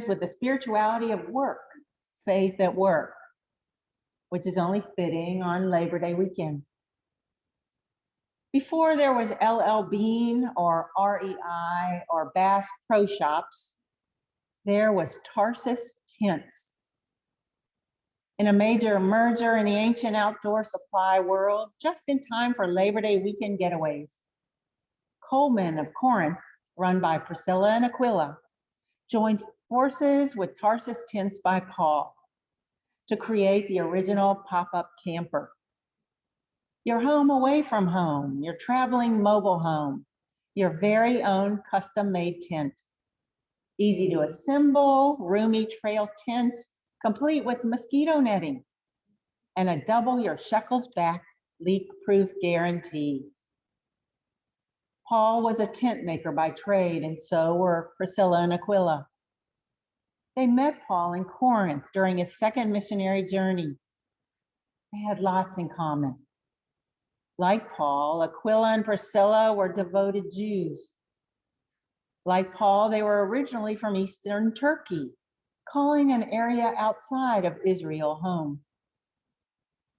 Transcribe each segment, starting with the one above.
with the spirituality of work, faith at work, which is only fitting on Labor Day weekend. Before there was LL Bean or REI or Bass Pro Shops, there was Tarsus Tents. In a major merger in the ancient outdoor supply world, just in time for Labor Day weekend getaways, Coleman of Corinth, run by Priscilla and Aquila, joined forces with Tarsus Tents by Paul to create the original pop-up camper. Your home away from home, your traveling mobile home, your very own custom-made tent. Easy to assemble, roomy trail tents, complete with mosquito netting and a double your shekels back leak-proof guarantee. Paul was a tent maker by trade, and so were Priscilla and Aquila. They met Paul in Corinth during his second missionary journey. They had lots in common. Like Paul, Aquila and Priscilla were devoted Jews. Like Paul, they were originally from Eastern Turkey, calling an area outside of Israel home.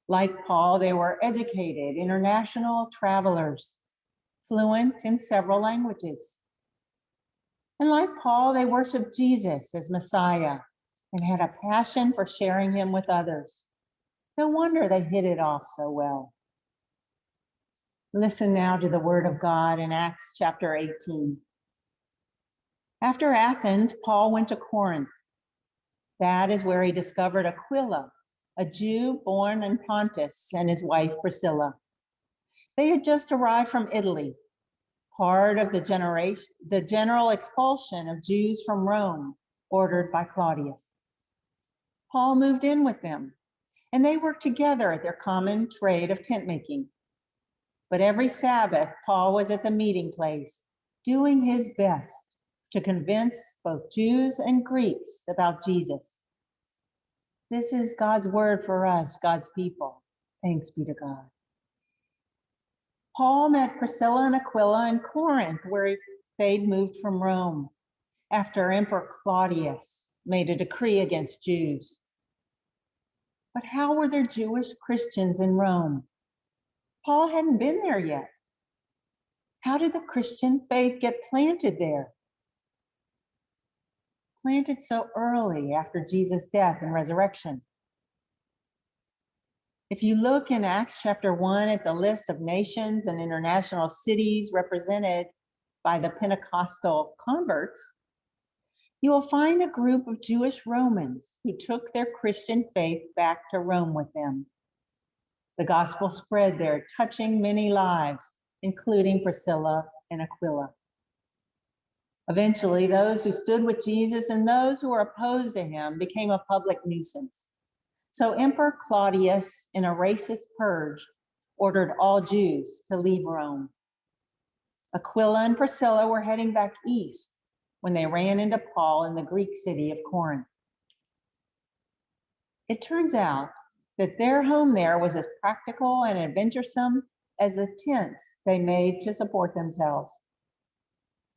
Like Paul, they were educated, international travelers, fluent in several languages. And like Paul, they worshiped Jesus as Messiah and had a passion for sharing him with others. No wonder they hit it off so well. Listen now to the word of God in Acts chapter 18. After Athens, Paul went to Corinth. That is where he discovered Aquila, a Jew born in Pontus, and his wife Priscilla. They had just arrived from Italy, part of the general expulsion of Jews from Rome, ordered by Claudius. Paul moved in with them, and they worked together at their common trade of tent making. But every Sabbath, Paul was at the meeting place, doing his best to convince both Jews and Greeks about Jesus. This is God's word for us, God's people. Thanks be to God. Paul met Priscilla and Aquila in Corinth, where they'd moved from Rome after Emperor Claudius made a decree against Jews. But how were there Jewish Christians in Rome? Paul hadn't been there yet. How did the Christian faith get planted there? Planted so early after Jesus' death and resurrection. If you look in Acts chapter 1 at the list of nations and international cities represented by the Pentecostal converts, you will find a group of Jewish Romans who took their Christian faith back to Rome with them. The gospel spread there, touching many lives, including Priscilla and Aquila. Eventually, those who stood with Jesus and those who were opposed to him became a public nuisance. So Emperor Claudius, in a racist purge, ordered all Jews to leave Rome. Aquila and Priscilla were heading back east when they ran into Paul in the Greek city of Corinth. It turns out that their home there was as practical and adventuresome as the tents they made to support themselves.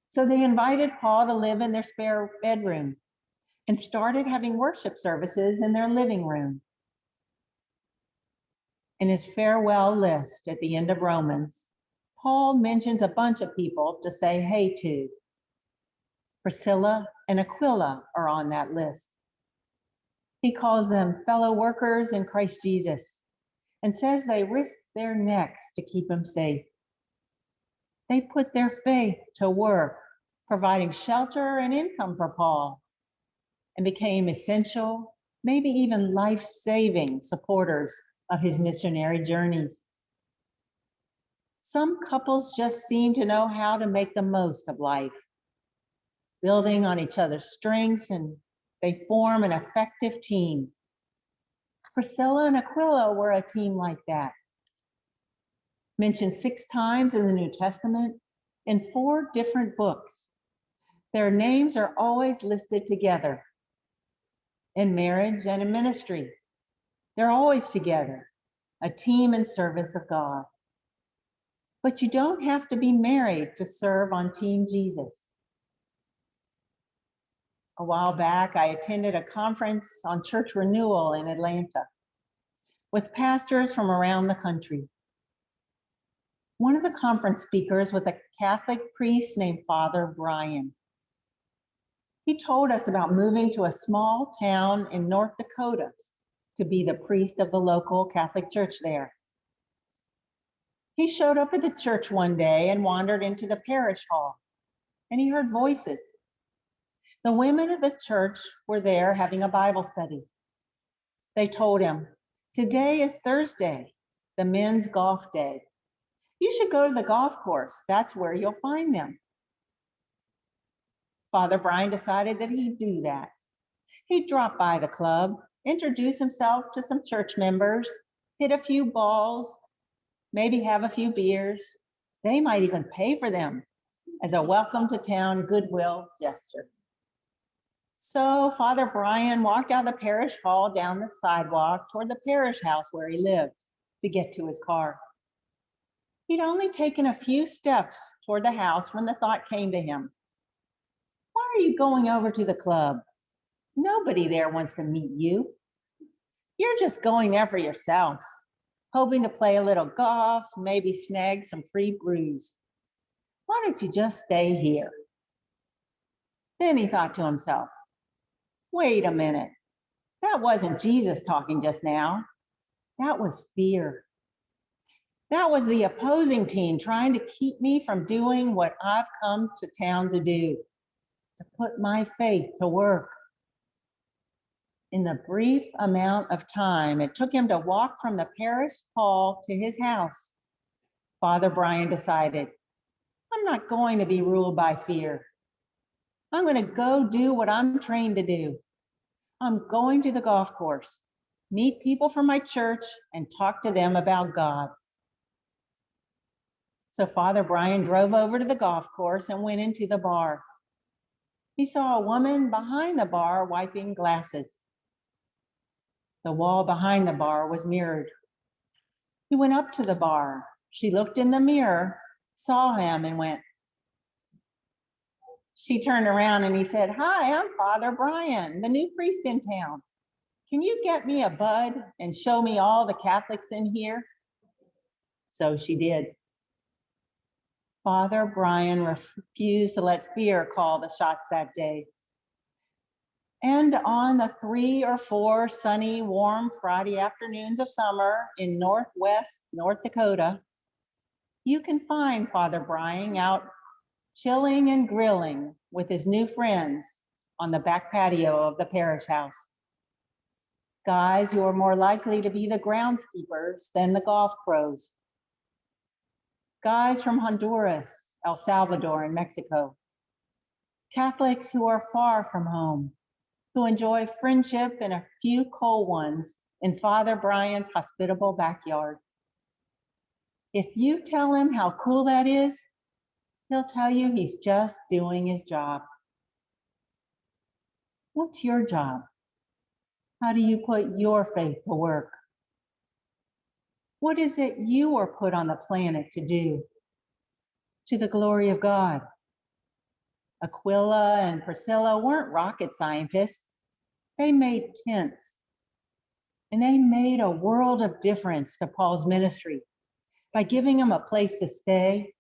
So they invited Paul to live in their spare bedroom and started having worship services in their living room. In his farewell list at the end of Romans, Paul mentions a bunch of people to say hey to. Priscilla and Aquila are on that list. He calls them fellow workers in Christ Jesus and says they risked their necks to keep him safe. They put their faith to work, providing shelter and income for Paul, and became essential, maybe even life-saving supporters of his missionary journeys. Some couples just seem to know how to make the most of life, building on each other's strengths, and they form an effective team. Priscilla and Aquila were a team like that. Mentioned 6 times in the New Testament in 4 different books. Their names are always listed together. In marriage and in ministry, they're always together, a team in service of God. But you don't have to be married to serve on Team Jesus. A while back, I attended a conference on church renewal in Atlanta with pastors from around the country. One of the conference speakers was a Catholic priest named Father Brian. He told us about moving to a small town in North Dakota to be the priest of the local Catholic church there. He showed up at the church one day and wandered into the parish hall, and he heard voices. The women of the church were there having a Bible study. They told him, "Today is Thursday, the men's golf day. You should go to the golf course. That's where you'll find them." Father Brian decided that he'd do that. He'd drop by the club, introduce himself to some church members, hit a few balls, maybe have a few beers. They might even pay for them as a welcome to town goodwill gesture. So Father Brian walked out of the parish hall down the sidewalk toward the parish house where he lived to get to his car. He'd only taken a few steps toward the house when the thought came to him. Why are you going over to the club? Nobody there wants to meet you. You're just going there for yourself, hoping to play a little golf, maybe snag some free brews. Why don't you just stay here? Then he thought to himself, wait a minute. That wasn't Jesus talking just now. That was fear. That was the opposing team trying to keep me from doing what I've come to town to do, to put my faith to work. In the brief amount of time it took him to walk from the parish hall to his house, Father Brian decided, I'm not going to be ruled by fear. I'm going to go do what I'm trained to do. I'm going to the golf course, meet people from my church, and talk to them about God. So Father Brian drove over to the golf course and went into the bar. He saw a woman behind the bar wiping glasses. The wall behind the bar was mirrored. He went up to the bar. She looked in the mirror, saw him, and went. She turned around and he said, "Hi, I'm Father Brian, the new priest in town. Can you get me a bud and show me all the Catholics in here?" So she did. Father Brian refused to let fear call the shots that day. And on the 3 or 4 sunny, warm Friday afternoons of summer in Northwest North Dakota, you can find Father Brian out chilling and grilling with his new friends on the back patio of the parish house. Guys who are more likely to be the groundskeepers than the golf pros. Guys from Honduras, El Salvador, and Mexico. Catholics who are far from home, who enjoy friendship and a few cold ones in Father Brian's hospitable backyard. If you tell him how cool that is, he'll tell you he's just doing his job. What's your job? How do you put your faith to work? What is it you were put on the planet to do? To the glory of God. Aquila and Priscilla weren't rocket scientists. They made tents. And they made a world of difference to Paul's ministry by giving him a place to stay,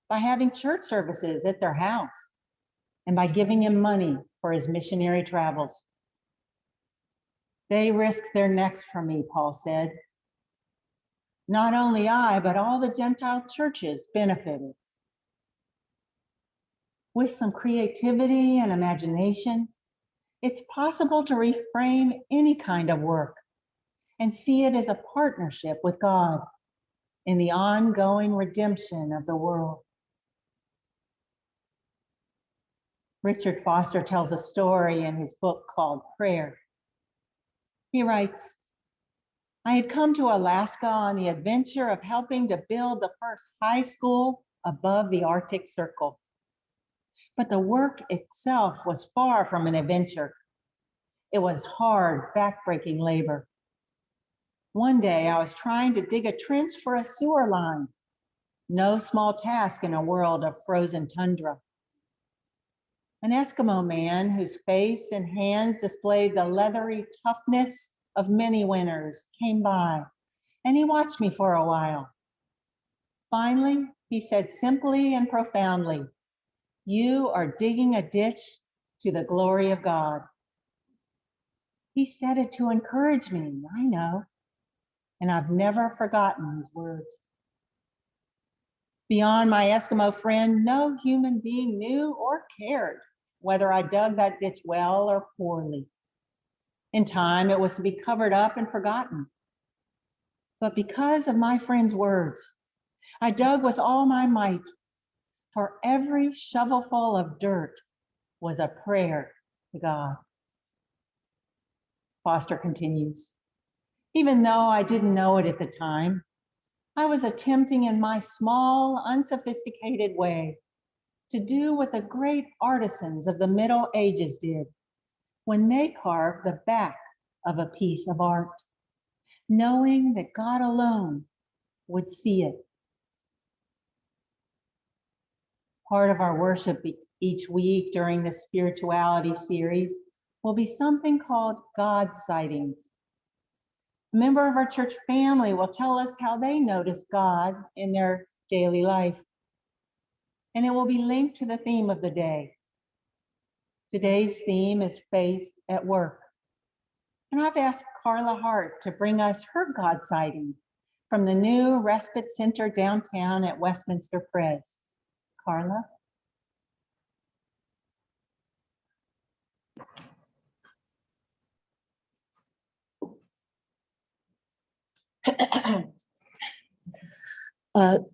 by having church services at their house, and by giving him money for his missionary travels. They risked their necks for me, Paul said. Not only I, but all the Gentile churches benefited. With some creativity and imagination, it's possible to reframe any kind of work and see it as a partnership with God in the ongoing redemption of the world. Richard Foster tells a story in his book called Prayer. He writes, I had come to Alaska on the adventure of helping to build the first high school above the Arctic Circle. But the work itself was far from an adventure. It was hard, backbreaking labor. One day I was trying to dig a trench for a sewer line. No small task in a world of frozen tundra. An Eskimo man whose face and hands displayed the leathery toughness of many winters came by, and he watched me for a while. Finally, he said simply and profoundly, "You are digging a ditch to the glory of God." He said it to encourage me, I know, and I've never forgotten his words. Beyond my Eskimo friend, no human being knew or cared whether I dug that ditch well or poorly. In time, it was to be covered up and forgotten. But because of my friend's words, I dug with all my might, for every shovelful of dirt was a prayer to God. Foster continues, even though I didn't know it at the time, I was attempting in my small, unsophisticated way to do what the great artisans of the Middle Ages did when they carved the back of a piece of art, knowing that God alone would see it. Part of our worship each week during the spirituality series will be something called God sightings. A member of our church family will tell us how they notice God in their daily life. And it will be linked to the theme of the day. Today's theme is faith at work. And I've asked Carla Hart to bring us her God sighting from the new Respite Center downtown at Westminster Pres. Carla?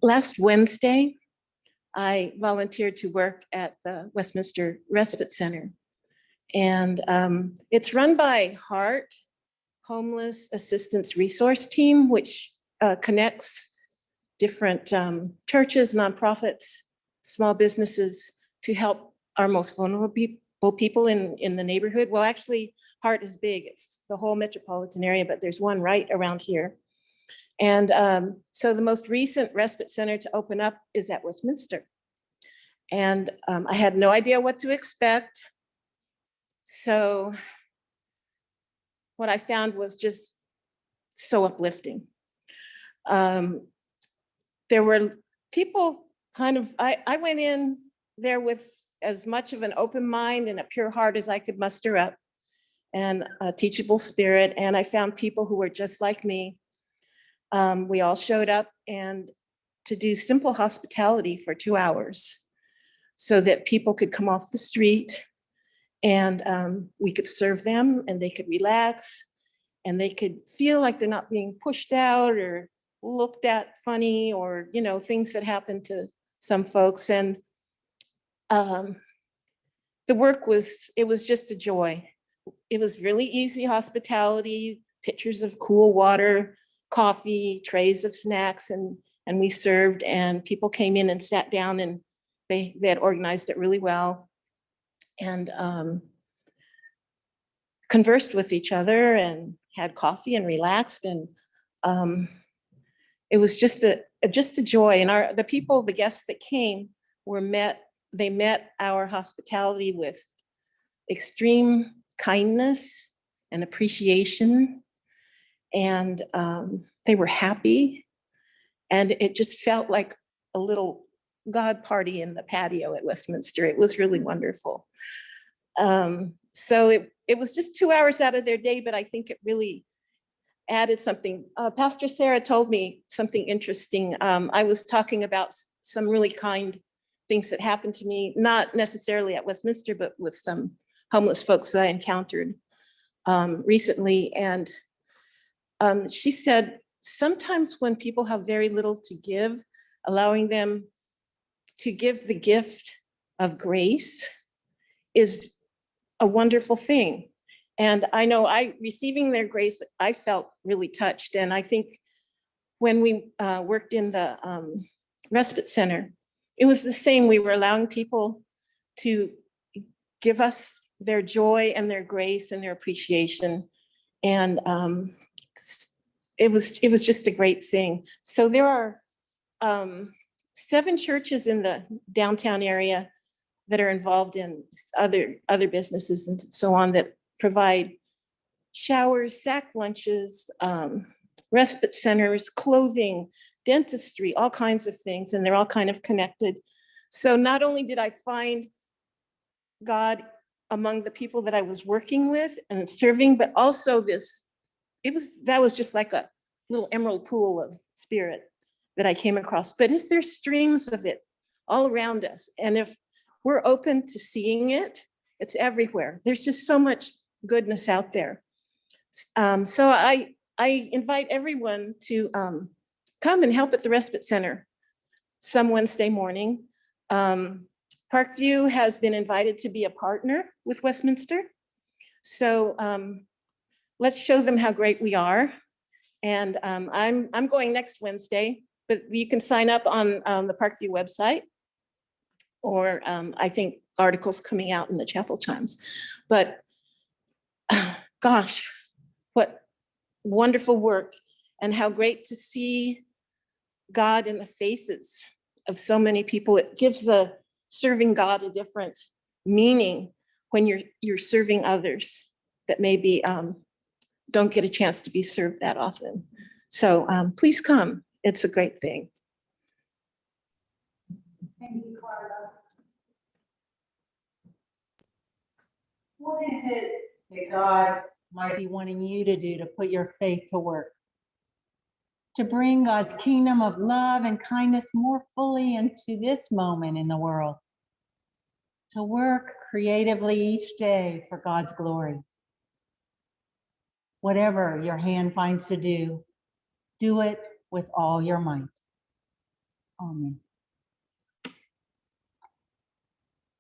Last Wednesday, I volunteered to work at the Westminster Respite Center. And it's run by HART, Homeless Assistance Resource Team, which connects different churches, nonprofits, small businesses to help our most vulnerable people in the neighborhood. Well, actually, HART is big. It's the whole metropolitan area, but there's one right around here. And so the most recent respite center to open up is at Westminster. And I had no idea what to expect. So what I found was just so uplifting. There were people I went in there with as much of an open mind and a pure heart as I could muster up, and a teachable spirit. And I found people who were just like me. We all showed up and to do simple hospitality for 2 hours so that people could come off the street and we could serve them and they could relax and they could feel like they're not being pushed out or looked at funny or, things that happen to some folks. And the work was just a joy. It was really easy hospitality, pitchers of cool water, coffee, trays of snacks, and we served, and people came in and sat down, and they had organized it really well, and conversed with each other and had coffee and relaxed, and it was just a joy. And the guests that came met our hospitality with extreme kindness and appreciation. And they were happy. And it just felt like a little God party in the patio at Westminster. It was really wonderful. So it was just 2 hours out of their day, but I think it really added something. Pastor Sarah told me something interesting. I was talking about some really kind things that happened to me, not necessarily at Westminster, but with some homeless folks that I encountered recently. And she said, sometimes when people have very little to give, allowing them to give the gift of grace is a wonderful thing. And I know receiving their grace, I felt really touched. And I think when we worked in the respite center, it was the same. We were allowing people to give us their joy and their grace and their appreciation. And it was just a great thing. So there are 7 churches in the downtown area that are involved in other businesses and so on that provide showers, sack lunches, respite centers, clothing, dentistry, all kinds of things, and they're all kind of connected. So not only did I find God among the people that I was working with and serving, but also that was just like a little emerald pool of spirit that I came across. But there's streams of it all around us. And if we're open to seeing it, it's everywhere. There's just so much goodness out there. So I invite everyone to come and help at the Respite Center some Wednesday morning. Parkview has been invited to be a partner with Westminster. So let's show them how great we are. And I'm going next Wednesday, but you can sign up on the Parkview website, or I think articles coming out in the Chapel Chimes. But gosh, what wonderful work, and how great to see God in the faces of so many people. It gives the serving God a different meaning when you're serving others that maybe don't get a chance to be served that often. So please come. It's a great thing. Thank you, Carla. What is it that God might be wanting you to do to put your faith to work? To bring God's kingdom of love and kindness more fully into this moment in the world. To work creatively each day for God's glory. Whatever your hand finds to do it with all your might. Amen.